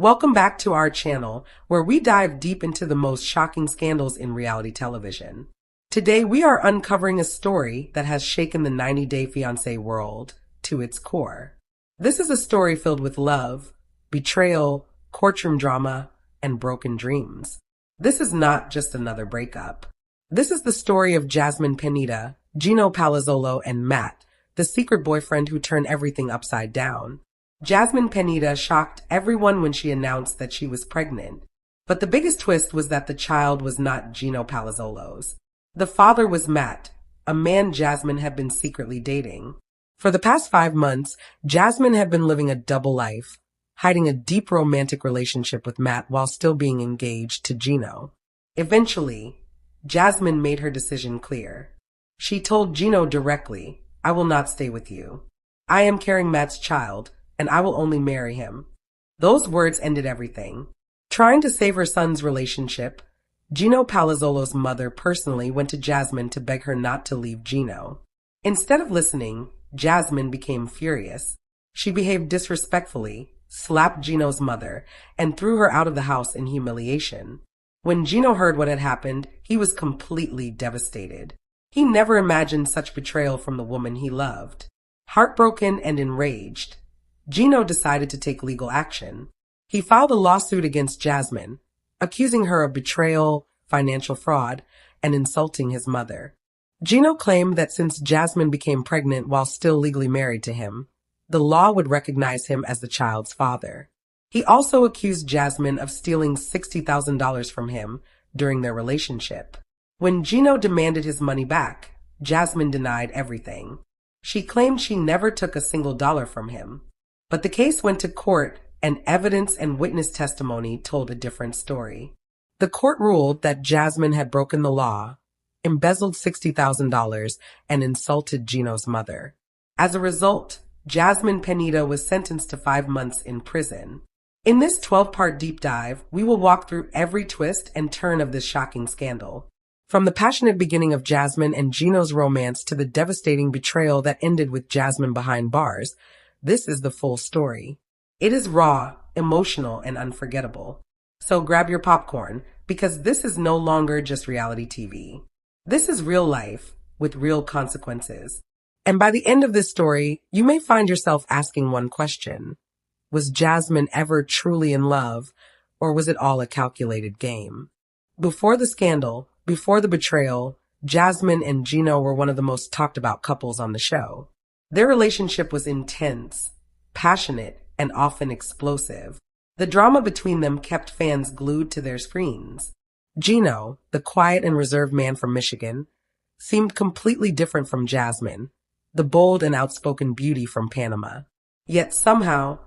Welcome back to our channel, where we dive deep into the most shocking scandals in reality television. Today, we are uncovering a story that has shaken the 90-Day Fiancé world to its core. This is a story filled with love, betrayal, courtroom drama, and broken dreams. This is not just another breakup. This is the story of Jasmine Pineda, Gino Palazzolo, and Matt, the secret boyfriend who turned everything upside down. Jasmine Pineda shocked everyone when she announced that she was pregnant. But the biggest twist was that the child was not Gino Palazzolo's. The father was Matt, a man Jasmine had been secretly dating. For the past 5 months, Jasmine had been living a double life, hiding a deep romantic relationship with Matt while still being engaged to Gino. Eventually, Jasmine made her decision clear. She told Gino directly, "I will not stay with you. I am carrying Matt's child, and I will only marry him." Those words ended everything. Trying to save her son's relationship, Gino Palazzolo's mother personally went to Jasmine to beg her not to leave Gino. Instead of listening, Jasmine became furious. She behaved disrespectfully, slapped Gino's mother, and threw her out of the house in humiliation. When Gino heard what had happened, he was completely devastated. He never imagined such betrayal from the woman he loved. Heartbroken and enraged, Gino decided to take legal action. He filed a lawsuit against Jasmine, accusing her of betrayal, financial fraud, and insulting his mother. Gino claimed that since Jasmine became pregnant while still legally married to him, the law would recognize him as the child's father. He also accused Jasmine of stealing $60,000 from him during their relationship. When Gino demanded his money back, Jasmine denied everything. She claimed she never took a single dollar from him. But the case went to court, and evidence and witness testimony told a different story. The court ruled that Jasmine had broken the law, embezzled $60,000, and insulted Gino's mother. As a result, Jasmine Pineda was sentenced to 5 months in prison. In this 12-part deep dive, we will walk through every twist and turn of this shocking scandal. From the passionate beginning of Jasmine and Gino's romance to the devastating betrayal that ended with Jasmine behind bars, this is the full story. It is raw, emotional, and unforgettable. So grab your popcorn, because this is no longer just reality TV. This is real life, with real consequences. And by the end of this story, you may find yourself asking one question. Was Jasmine ever truly in love, or was it all a calculated game? Before the scandal, before the betrayal, Jasmine and Gino were one of the most talked about couples on the show. Their relationship was intense, passionate, and often explosive. The drama between them kept fans glued to their screens. Gino, the quiet and reserved man from Michigan, seemed completely different from Jasmine, the bold and outspoken beauty from Panama. Yet somehow,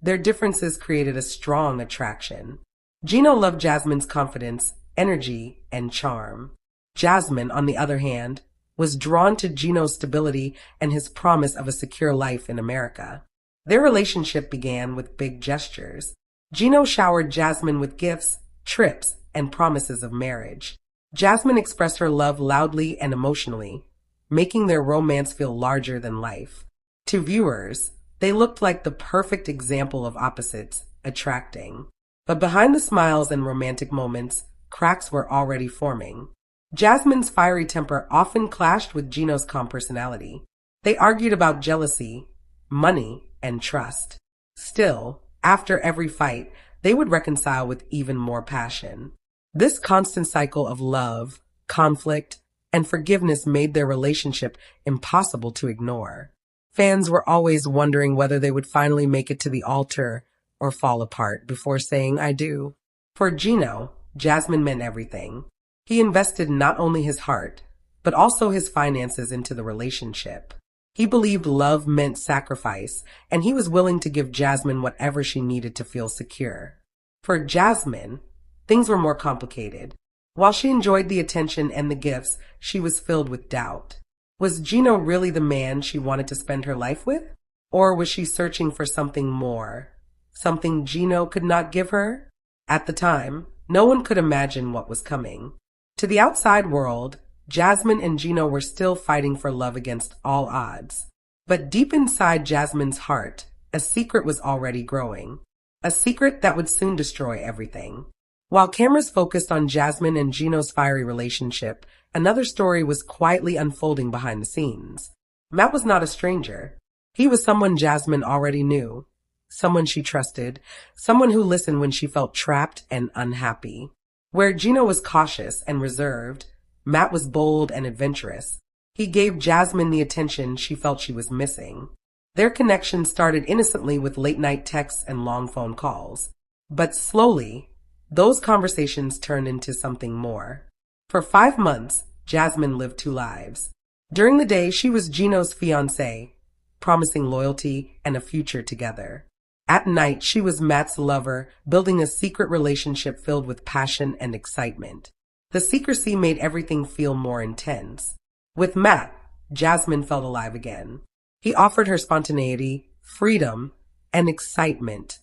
their differences created a strong attraction. Gino loved Jasmine's confidence, energy, and charm. Jasmine, on the other hand, was drawn to Gino's stability and his promise of a secure life in America. Their relationship began with big gestures. Gino showered Jasmine with gifts, trips, and promises of marriage. Jasmine expressed her love loudly and emotionally, making their romance feel larger than life. To viewers, they looked like the perfect example of opposites attracting. But behind the smiles and romantic moments, cracks were already forming. Jasmine's fiery temper often clashed with Gino's calm personality. They argued about jealousy, money, and trust. Still, after every fight, they would reconcile with even more passion. This constant cycle of love, conflict, and forgiveness made their relationship impossible to ignore. Fans were always wondering whether they would finally make it to the altar or fall apart before saying "I do." For Gino, Jasmine meant everything. He invested not only his heart, but also his finances into the relationship. He believed love meant sacrifice, and he was willing to give Jasmine whatever she needed to feel secure. For Jasmine, things were more complicated. While she enjoyed the attention and the gifts, she was filled with doubt. Was Gino really the man she wanted to spend her life with? Or was she searching for something more? Something Gino could not give her? At the time, no one could imagine what was coming. To the outside world, Jasmine and Gino were still fighting for love against all odds. But deep inside Jasmine's heart, a secret was already growing. a secret that would soon destroy everything. While cameras focused on Jasmine and Gino's fiery relationship, another story was quietly unfolding behind the scenes. Matt was not a stranger. He was someone Jasmine already knew, someone she trusted, someone who listened when she felt trapped and unhappy. Where Gino was cautious and reserved, Matt was bold and adventurous. He gave Jasmine the attention she felt she was missing. Their connection started innocently with late-night texts and long phone calls. But slowly, those conversations turned into something more. For 5 months, Jasmine lived 2 lives. During the day, she was Gino's fiancé, promising loyalty and a future together. At night, she was Matt's lover, building a secret relationship filled with passion and excitement. The secrecy made everything feel more intense. With Matt, Jasmine felt alive again. He offered her spontaneity, freedom, and excitement,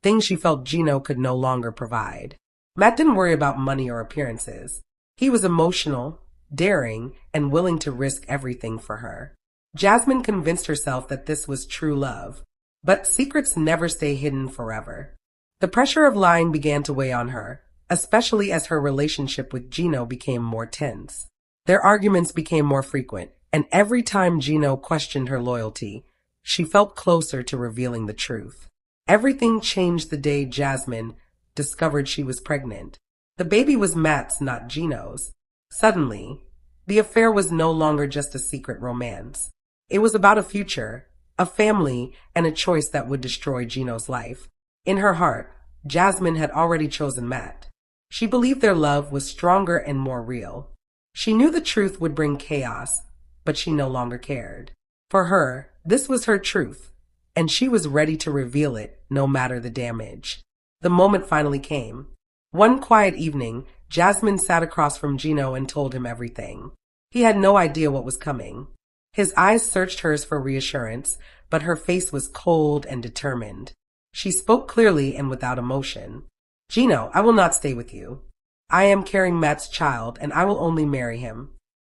things she felt Gino could no longer provide. Matt didn't worry about money or appearances. He was emotional, daring, and willing to risk everything for her. Jasmine convinced herself that this was true love. But secrets never stay hidden forever. The pressure of lying began to weigh on her, especially as her relationship with Gino became more tense. Their arguments became more frequent, and every time Gino questioned her loyalty, she felt closer to revealing the truth. Everything changed the day Jasmine discovered she was pregnant. The baby was Matt's, not Gino's. Suddenly, the affair was no longer just a secret romance. It was about a future, a family, and a choice that would destroy Gino's life. In her heart, Jasmine had already chosen Matt. She believed their love was stronger and more real. She knew the truth would bring chaos, but she no longer cared. For her, this was her truth, and she was ready to reveal it no matter the damage. The moment finally came. One quiet evening, Jasmine sat across from Gino and told him everything. He had no idea what was coming. His eyes searched hers for reassurance, but her face was cold and determined. She spoke clearly and without emotion. "Gino, I will not stay with you. I am carrying Matt's child, and I will only marry him."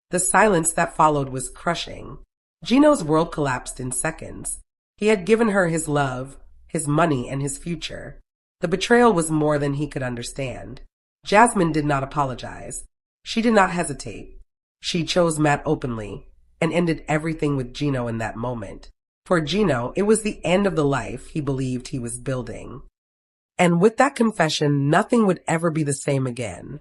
The silence that followed was crushing. Gino's world collapsed in seconds. He had given her his love, his money, and his future. The betrayal was more than he could understand. Jasmine did not apologize. She did not hesitate. She chose Matt openly and ended everything with Gino in that moment. For Gino, it was the end of the life he believed he was building. And with that confession, nothing would ever be the same again.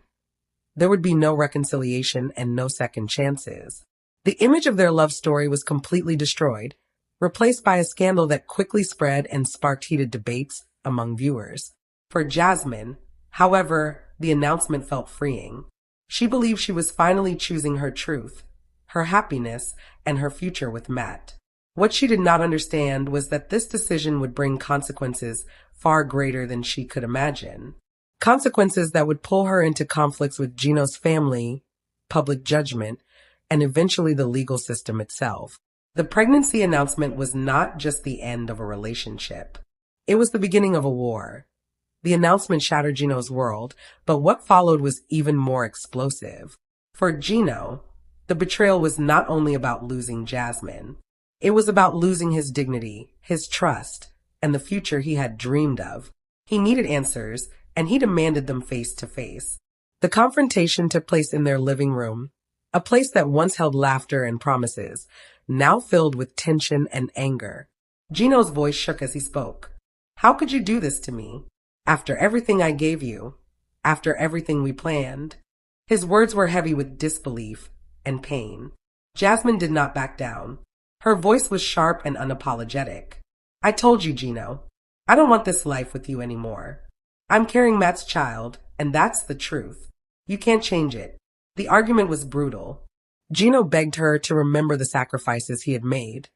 There would be no reconciliation and no second chances. The image of their love story was completely destroyed, replaced by a scandal that quickly spread and sparked heated debates among viewers. For Jasmine, however, the announcement felt freeing. She believed she was finally choosing her truth, her happiness, and her future with Matt. What she did not understand was that this decision would bring consequences far greater than she could imagine. Consequences that would pull her into conflicts with Gino's family, public judgment, and eventually the legal system itself. The pregnancy announcement was not just the end of a relationship. It was the beginning of a war. The announcement shattered Gino's world, but what followed was even more explosive. For Gino, the betrayal was not only about losing Jasmine. It was about losing his dignity, his trust, and the future he had dreamed of. He needed answers, and he demanded them face to face. The confrontation took place in their living room, a place that once held laughter and promises, now filled with tension and anger. Gino's voice shook as he spoke. "How could you do this to me? After everything I gave you, after everything we planned?" His words were heavy with disbelief and pain. Jasmine did not back down. Her voice was sharp and unapologetic. "I told you, Gino. I don't want this life with you anymore. I'm carrying Matt's child, and that's the truth. You can't change it." The argument was brutal. Gino begged her to remember the sacrifices he had made,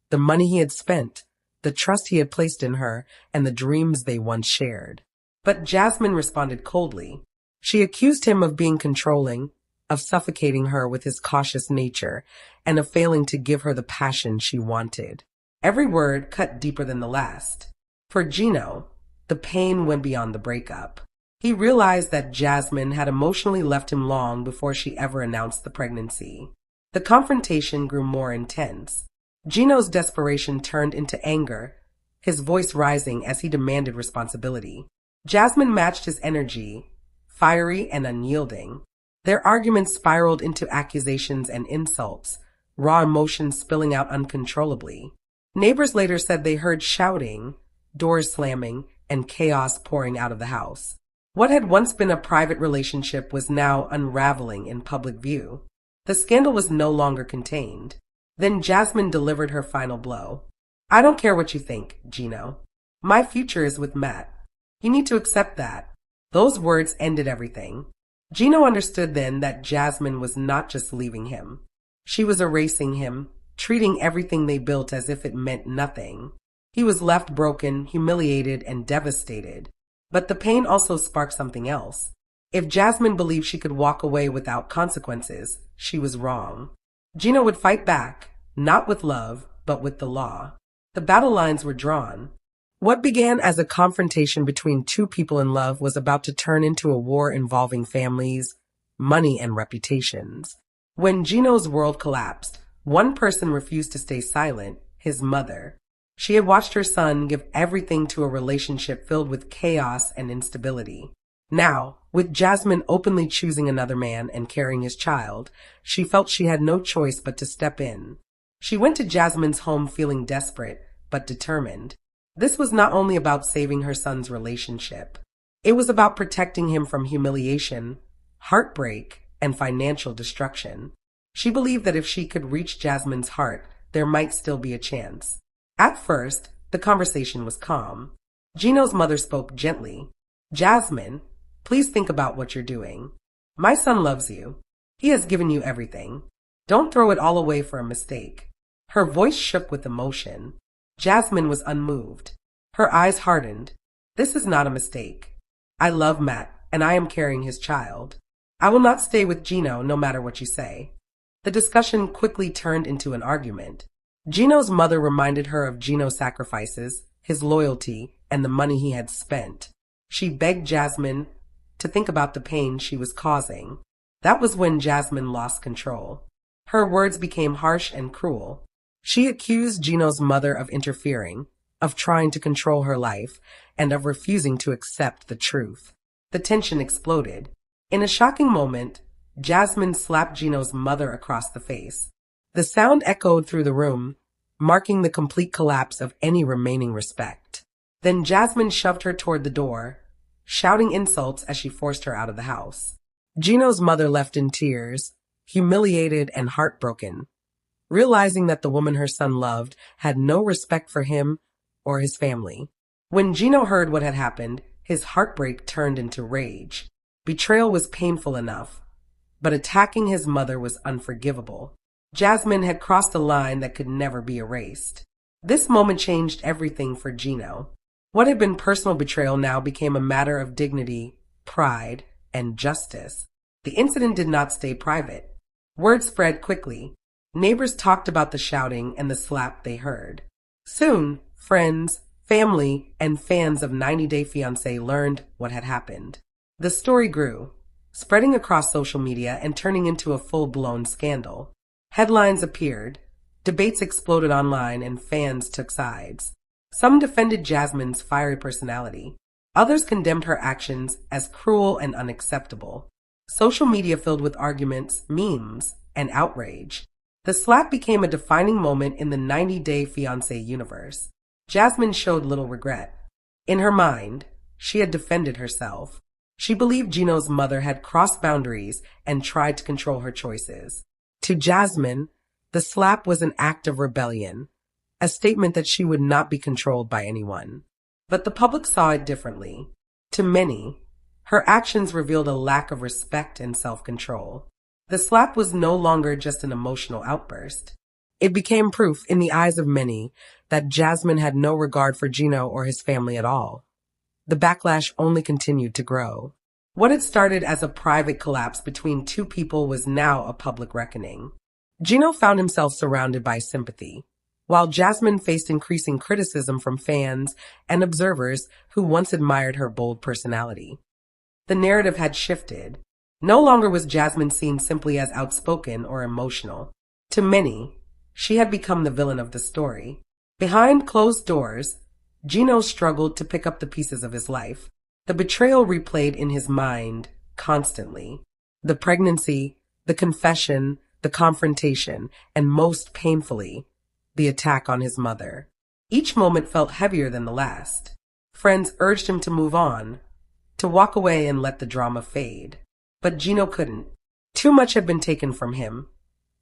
the money he had spent, the trust he had placed in her, and the dreams they once shared. But Jasmine responded coldly. She accused him of being controlling, of suffocating her with his cautious nature, and of failing to give her the passion she wanted. Every word cut deeper than the last. For Gino, the pain went beyond the breakup. He realized that Jasmine had emotionally left him long before she ever announced the pregnancy. The confrontation grew more intense. Gino's desperation turned into anger, his voice rising as he demanded responsibility. Jasmine matched his energy, fiery and unyielding. Their arguments spiraled into accusations and insults, raw emotions spilling out uncontrollably. Neighbors later said they heard shouting, doors slamming, and chaos pouring out of the house. What had once been a private relationship was now unraveling in public view. The scandal was no longer contained. Then Jasmine delivered her final blow. "I don't care what you think, Gino. My future is with Matt. You need to accept that." Those words ended everything. Gino understood then that Jasmine was not just leaving him. She was erasing him, treating everything they built as if it meant nothing. He was left broken, humiliated, and devastated. But the pain also sparked something else. If Jasmine believed she could walk away without consequences, she was wrong. Gino would fight back, not with love, but with the law. The battle lines were drawn. What began as a confrontation between two people in love was about to turn into a war involving families, money, and reputations. When Gino's world collapsed, one person refused to stay silent: his mother. She had watched her son give everything to a relationship filled with chaos and instability. Now, with Jasmine openly choosing another man and carrying his child, she felt she had no choice but to step in. She went to Jasmine's home feeling desperate, but determined. This was not only about saving her son's relationship. It was about protecting him from humiliation, heartbreak, and financial destruction. She believed that if she could reach Jasmine's heart, there might still be a chance. At first, the conversation was calm. Gino's mother spoke gently. "Jasmine, please think about what you're doing. My son loves you. He has given you everything. Don't throw it all away for a mistake." Her voice shook with emotion. Jasmine was unmoved. Her eyes hardened. "This is not a mistake. I love Matt, and I am carrying his child. I will not stay with Gino no matter what you say." The discussion quickly turned into an argument. Gino's mother reminded her of Gino's sacrifices, his loyalty, and the money he had spent. She begged Jasmine to think about the pain she was causing. That was when Jasmine lost control. Her words became harsh and cruel. She accused Gino's mother of interfering, of trying to control her life, and of refusing to accept the truth. The tension exploded. In a shocking moment, Jasmine slapped Gino's mother across the face. The sound echoed through the room, marking the complete collapse of any remaining respect. Then Jasmine shoved her toward the door, shouting insults as she forced her out of the house. Gino's mother left in tears, humiliated and heartbroken, realizing that the woman her son loved had no respect for him or his family. When Gino heard what had happened, his heartbreak turned into rage. Betrayal was painful enough, but attacking his mother was unforgivable. Jasmine had crossed a line that could never be erased. This moment changed everything for Gino. What had been personal betrayal now became a matter of dignity, pride, and justice. The incident did not stay private. Word spread quickly. Neighbors talked about the shouting and the slap they heard. Soon, friends, family, and fans of 90 Day Fiancé learned what had happened. The story grew, spreading across social media and turning into a full-blown scandal. Headlines appeared, debates exploded online, and fans took sides. Some defended Jasmine's fiery personality. Others condemned her actions as cruel and unacceptable. Social media filled with arguments, memes, and outrage. The slap became a defining moment in the 90 Day Fiancé universe. Jasmine showed little regret. In her mind, she had defended herself. She believed Gino's mother had crossed boundaries and tried to control her choices. To Jasmine, the slap was an act of rebellion, a statement that she would not be controlled by anyone. But the public saw it differently. To many, her actions revealed a lack of respect and self-control. The slap was no longer just an emotional outburst. It became proof in the eyes of many that Jasmine had no regard for Gino or his family at all. The backlash only continued to grow. What had started as a private collapse between two people was now a public reckoning. Gino found himself surrounded by sympathy, while Jasmine faced increasing criticism from fans and observers who once admired her bold personality. The narrative had shifted. No longer was Jasmine seen simply as outspoken or emotional. To many, she had become the villain of the story. Behind closed doors, Gino struggled to pick up the pieces of his life. The betrayal replayed in his mind constantly. The pregnancy, the confession, the confrontation, and most painfully, the attack on his mother. Each moment felt heavier than the last. Friends urged him to move on, to walk away and let the drama fade. But Gino couldn't. Too much had been taken from him.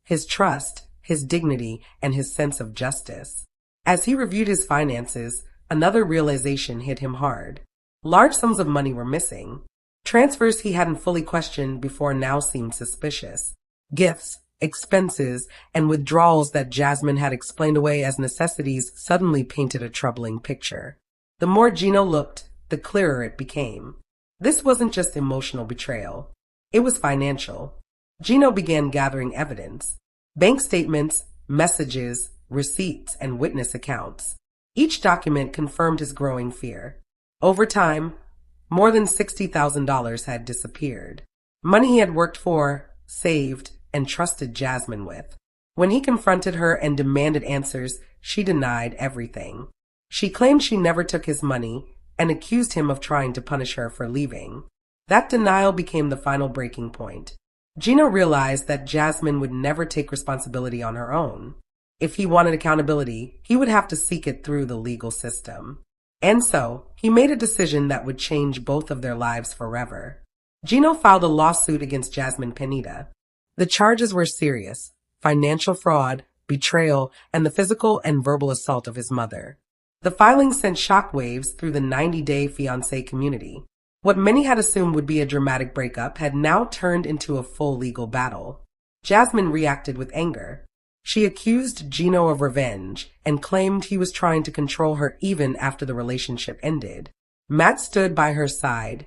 His trust, his dignity, and his sense of justice. As he reviewed his finances, another realization hit him hard. Large sums of money were missing. Transfers he hadn't fully questioned before now seemed suspicious. Gifts, expenses, and withdrawals that Jasmine had explained away as necessities suddenly painted a troubling picture. The more Gino looked, the clearer it became. This wasn't just emotional betrayal. It was financial. Gino began gathering evidence. Bank statements, messages, receipts, and witness accounts. Each document confirmed his growing fear. Over time, more than $60,000 had disappeared. Money he had worked for, saved, and trusted Jasmine with. When he confronted her and demanded answers, she denied everything. She claimed she never took his money and accused him of trying to punish her for leaving. That denial became the final breaking point. Gino realized that Jasmine would never take responsibility on her own. If he wanted accountability, he would have to seek it through the legal system. And so, he made a decision that would change both of their lives forever. Gino filed a lawsuit against Jasmine Pineda. The charges were serious: financial fraud, betrayal, and the physical and verbal assault of his mother. The filing sent shockwaves through the 90-day fiancé community. What many had assumed would be a dramatic breakup had now turned into a full legal battle. Jasmine reacted with anger. She accused Gino of revenge and claimed he was trying to control her even after the relationship ended. Matt stood by her side,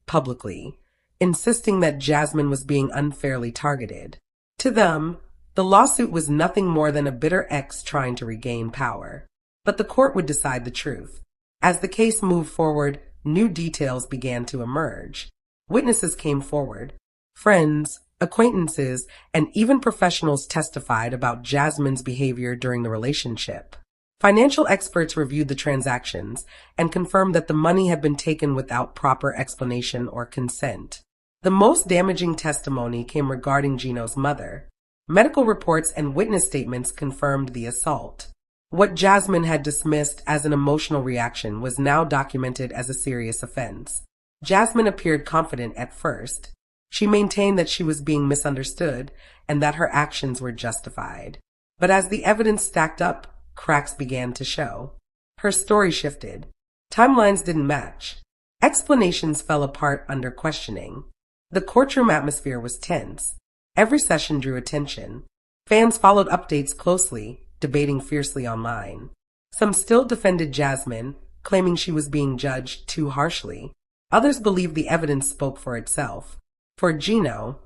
publicly, insisting that Jasmine was being unfairly targeted. To them, the lawsuit was nothing more than a bitter ex trying to regain power. But the court would decide the truth. As the case moved forward, new details began to emerge. Witnesses came forward. Friends, acquaintances, and even professionals testified about Jasmine's behavior during the relationship. Financial experts reviewed the transactions and confirmed that the money had been taken without proper explanation or consent. The most damaging testimony came regarding Gino's mother. Medical reports and witness statements confirmed the assault. What Jasmine had dismissed as an emotional reaction was now documented as a serious offense. Jasmine appeared confident at first. She maintained that she was being misunderstood and that her actions were justified. But as the evidence stacked up, cracks began to show. Her story shifted. Timelines didn't match. Explanations fell apart under questioning. The courtroom atmosphere was tense. Every session drew attention. Fans followed updates closely, debating fiercely online. Some still defended Jasmine, claiming she was being judged too harshly. Others believed the evidence spoke for itself. For Gino,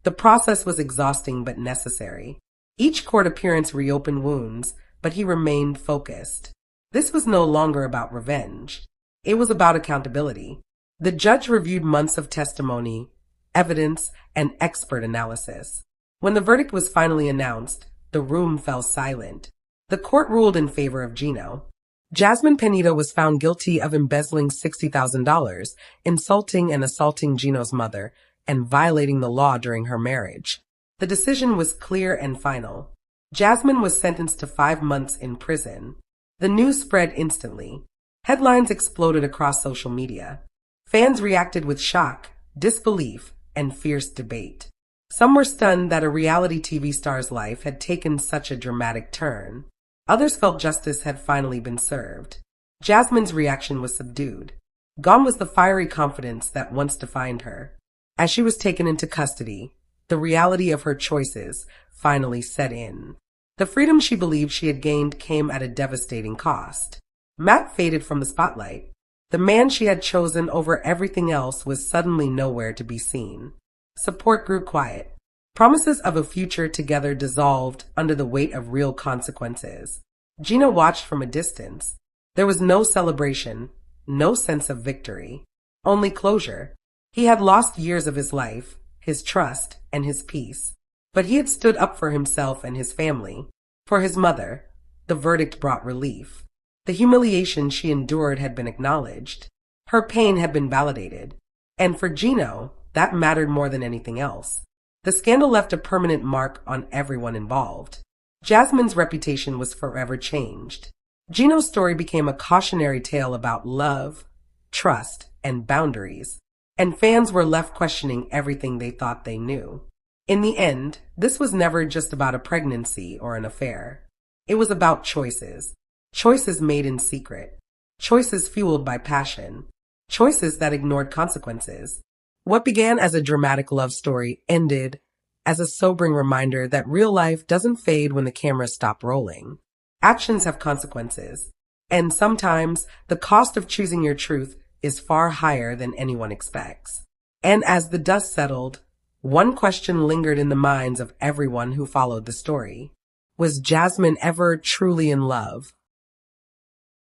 the process was exhausting but necessary. Each court appearance reopened wounds, but he remained focused. This was no longer about revenge. It was about accountability. The judge reviewed months of testimony, evidence, and expert analysis. When the verdict was finally announced, the room fell silent. The court ruled in favor of Gino. Jasmine Pineda was found guilty of embezzling $60,000, insulting and assaulting Gino's mother, and violating the law during her marriage. The decision was clear and final. Jasmine was sentenced to 5 months in prison. The news spread instantly. Headlines exploded across social media. Fans reacted with shock, disbelief, and fierce debate. Some were stunned that a reality TV star's life had taken such a dramatic turn. Others felt justice had finally been served. Jasmine's reaction was subdued. Gone was the fiery confidence that once defined her. As she was taken into custody, the reality of her choices finally set in. The freedom she believed she had gained came at a devastating cost. Matt faded from the spotlight. The man she had chosen over everything else was suddenly nowhere to be seen. Support grew quiet. Promises of a future together dissolved under the weight of real consequences. Gino watched from a distance. There was no celebration, no sense of victory, only closure. He had lost years of his life, his trust, and his peace. But he had stood up for himself and his family. For his mother, the verdict brought relief. The humiliation she endured had been acknowledged. Her pain had been validated. And for Gino, that mattered more than anything else. The scandal left a permanent mark on everyone involved. Jasmine's reputation was forever changed. Gino's story became a cautionary tale about love, trust, and boundaries, and fans were left questioning everything they thought they knew. In the end, this was never just about a pregnancy or an affair. It was about choices. Choices made in secret. Choices fueled by passion. Choices that ignored consequences. What began as a dramatic love story ended as a sobering reminder that real life doesn't fade when the cameras stop rolling. Actions have consequences, and sometimes the cost of choosing your truth is far higher than anyone expects. And as the dust settled, one question lingered in the minds of everyone who followed the story. Was Jasmine ever truly in love?